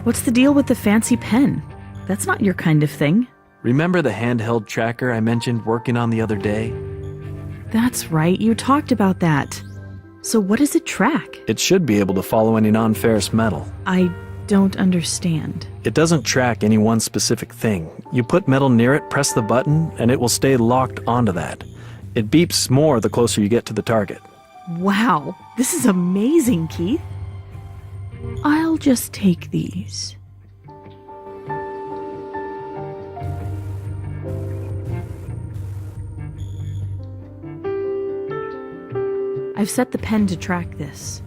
What's the deal with the fancy pen? That's not your kind of thing. Remember the handheld tracker I mentioned working on the other day? That's right, you talked about that. So what does it track? It should be able to follow any non-ferrous metal. I don't understand. It doesn't track any one specific thing. You put metal near it, press the button, and it will stay locked onto that. It beeps more the closer you get to the target. Wow, this is amazing, Keith. I'll just take these. I've set the pen to track this.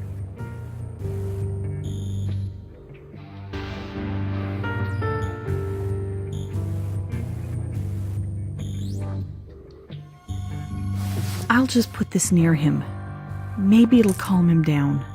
I'll just put this near him. Maybe it'll calm him down.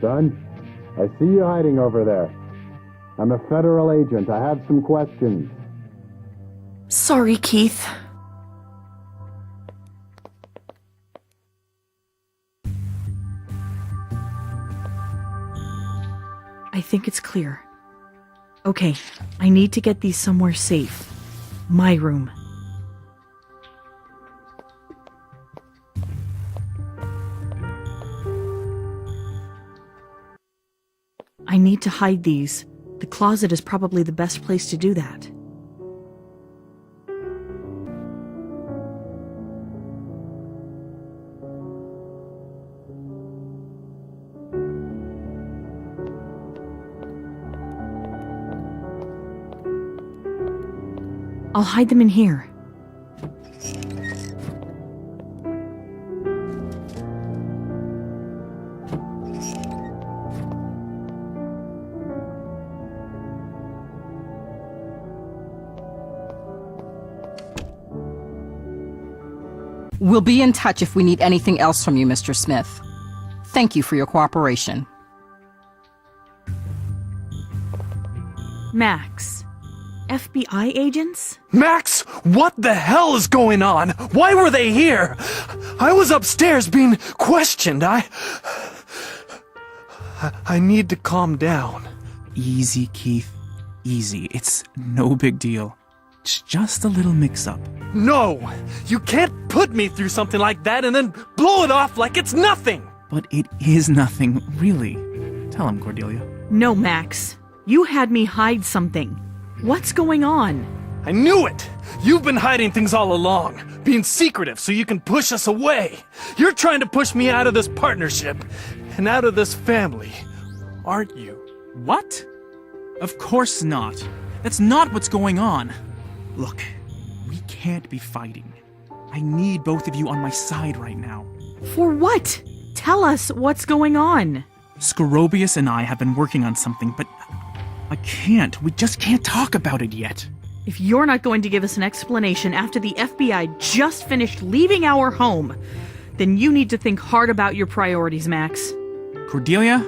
Son, I see you hiding over there. I'm a federal agent. I have some questions. Sorry, Keith. I think it's clear. Okay, I need to get these somewhere safe. My room. I need to hide these. The closet is probably the best place to do that. I'll hide them in here. We'll be in touch if we need anything else from you, Mr. Smith. Thank you for your cooperation. Max. FBI agents? Max, what the hell is going on? Why were they here? I was upstairs being questioned. I need to calm down. Easy, Keith. Easy. It's no big deal. It's just a little mix-up. No! You can't put me through something like that and then blow it off like it's nothing! But it is nothing, really. Tell him, Cordelia. No, Max. You had me hide something. What's going on? I knew it! You've been hiding things all along, being secretive so you can push us away. You're trying to push me out of this partnership and out of this family, aren't you? What? Of course not. That's not what's going on. Look, we can't be fighting. I need both of you on my side right now. For what? Tell us what's going on. Scorobius and I have been working on something, but I can't. We just can't talk about it yet. If you're not going to give us an explanation after the FBI just finished leaving our home, then you need to think hard about your priorities, Max. Cordelia,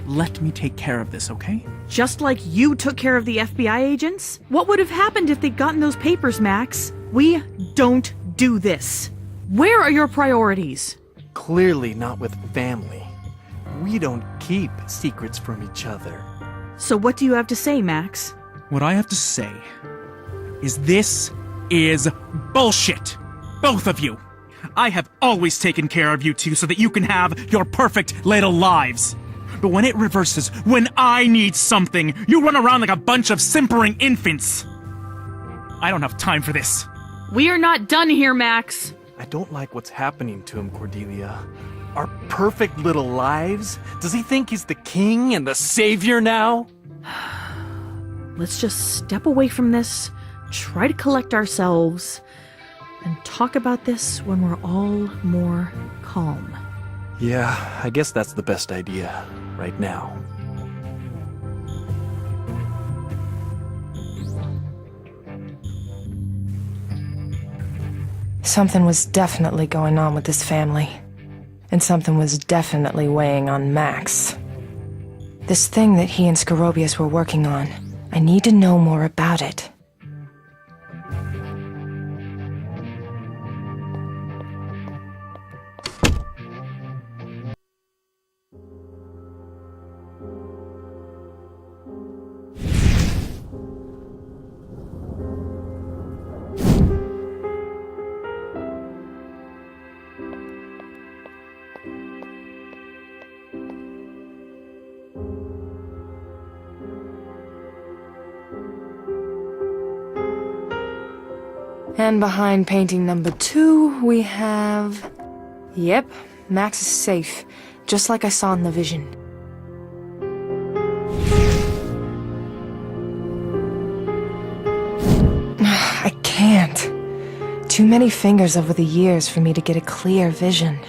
let me take care of this, okay? Just like you took care of the FBI agents? What would have happened if they'd gotten those papers, Max? We don't do this. Where are your priorities? Clearly not with family. We don't keep secrets from each other. So what do you have to say, Max? What I have to say is this is bullshit. Both of you. I have always taken care of you two so that you can have your perfect little lives. But when it reverses, when I need something, you run around like a bunch of simpering infants. I don't have time for this. We are not done here, Max. I don't like what's happening to him, Cordelia. Our perfect little lives? Does he think he's the king and the savior now? Let's just step away from this, try to collect ourselves, and talk about this when we're all more calm. Yeah, I guess that's the best idea, right now. Something was definitely going on with this family. And something was definitely weighing on Max. This thing that he and Scorobius were working on, I need to know more about it. And behind painting number 2, we have... Yep, Max is safe, just like I saw in the vision. I can't. Too many fingers over the years for me to get a clear vision.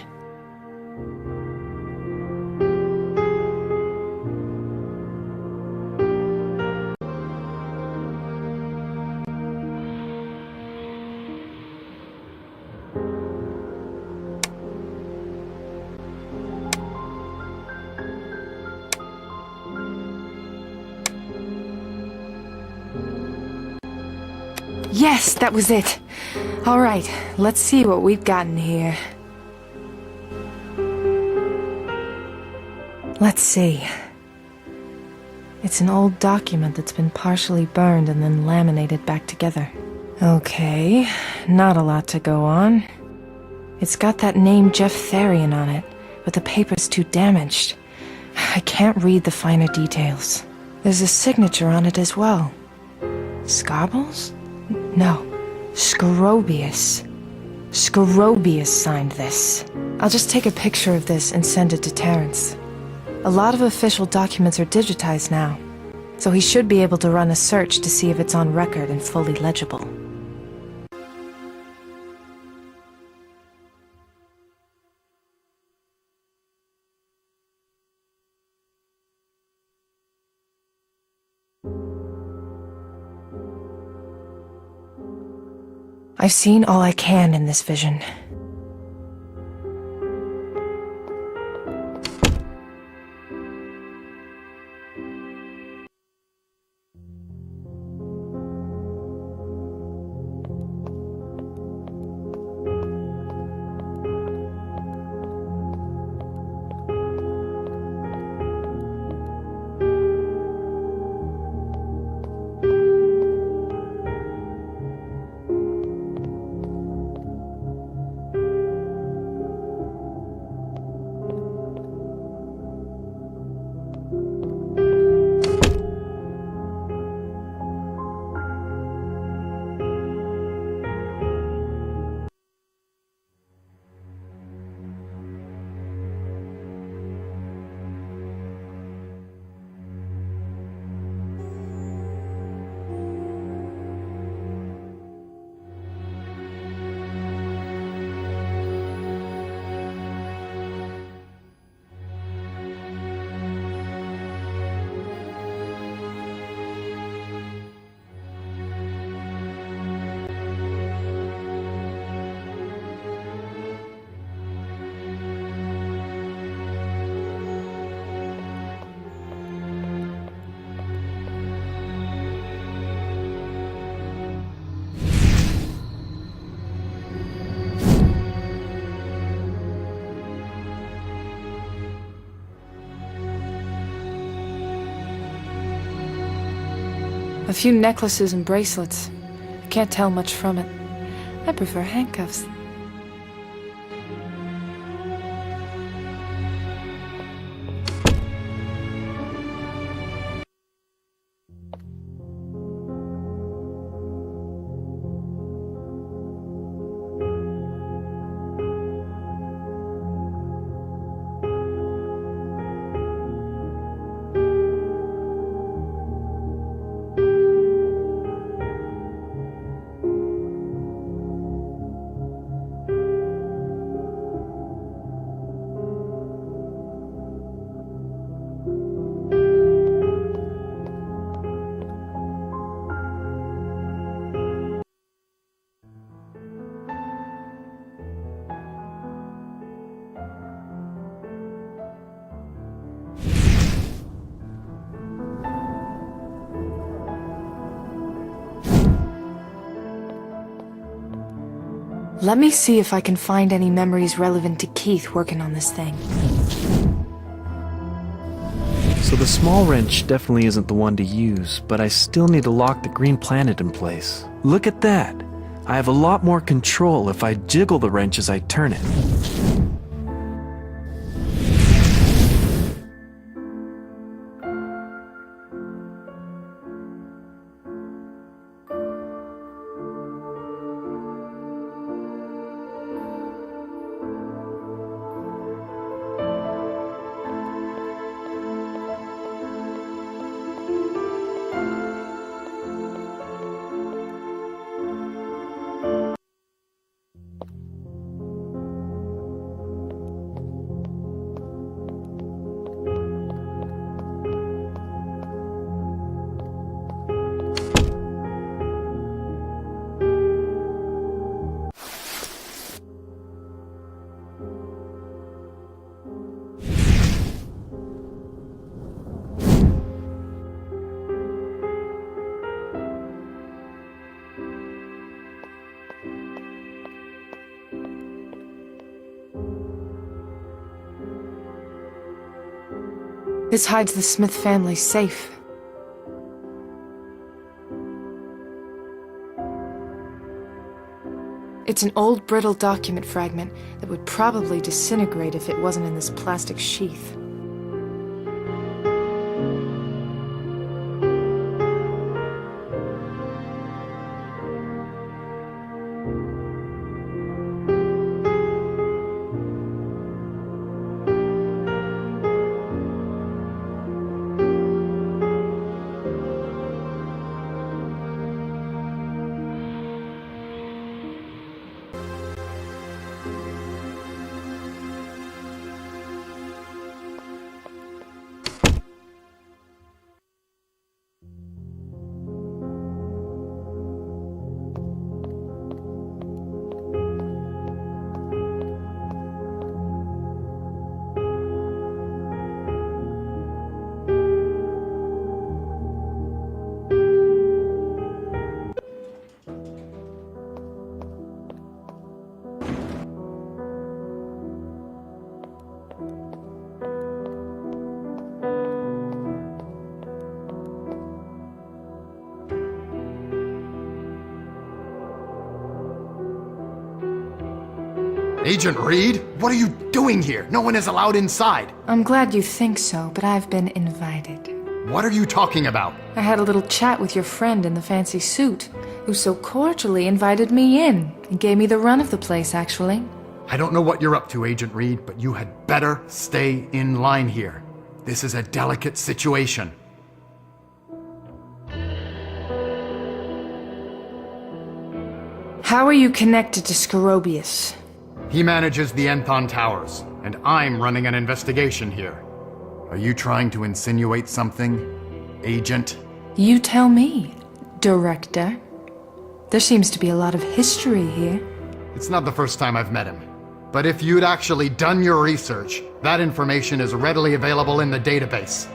Yes, that was it. All right, let's see what we've gotten here. Let's see. It's an old document that's been partially burned and then laminated back together. Okay, not a lot to go on. It's got that name Jeff Therian on it, but the paper's too damaged. I can't read the finer details. There's a signature on it as well. Scarbles? No, Scorobius. Scorobius signed this. I'll just take a picture of this and send it to Terrence. A lot of official documents are digitized now, so he should be able to run a search to see if it's on record and fully legible. I've seen all I can in this vision. A few necklaces and bracelets. I can't tell much from it. I prefer handcuffs. Let me see if I can find any memories relevant to Keith working on this thing. So the small wrench definitely isn't the one to use, but I still need to lock the green planet in place. Look at that! I have a lot more control if I jiggle the wrench as I turn it. This hides the Smith family safe. It's an old brittle document fragment that would probably disintegrate if it wasn't in this plastic sheath. Agent Reed? What are you doing here? No one is allowed inside. I'm glad you think so, but I've been invited. What are you talking about? I had a little chat with your friend in the fancy suit, who so cordially invited me in and gave me the run of the place, actually. I don't know what you're up to, Agent Reed, but you had better stay in line here. This is a delicate situation. How are you connected to Scorobius? He manages the Enthon Towers, and I'm running an investigation here. Are you trying to insinuate something, Agent? You tell me, Director. There seems to be a lot of history here. It's not the first time I've met him. But if you'd actually done your research, that information is readily available in the database.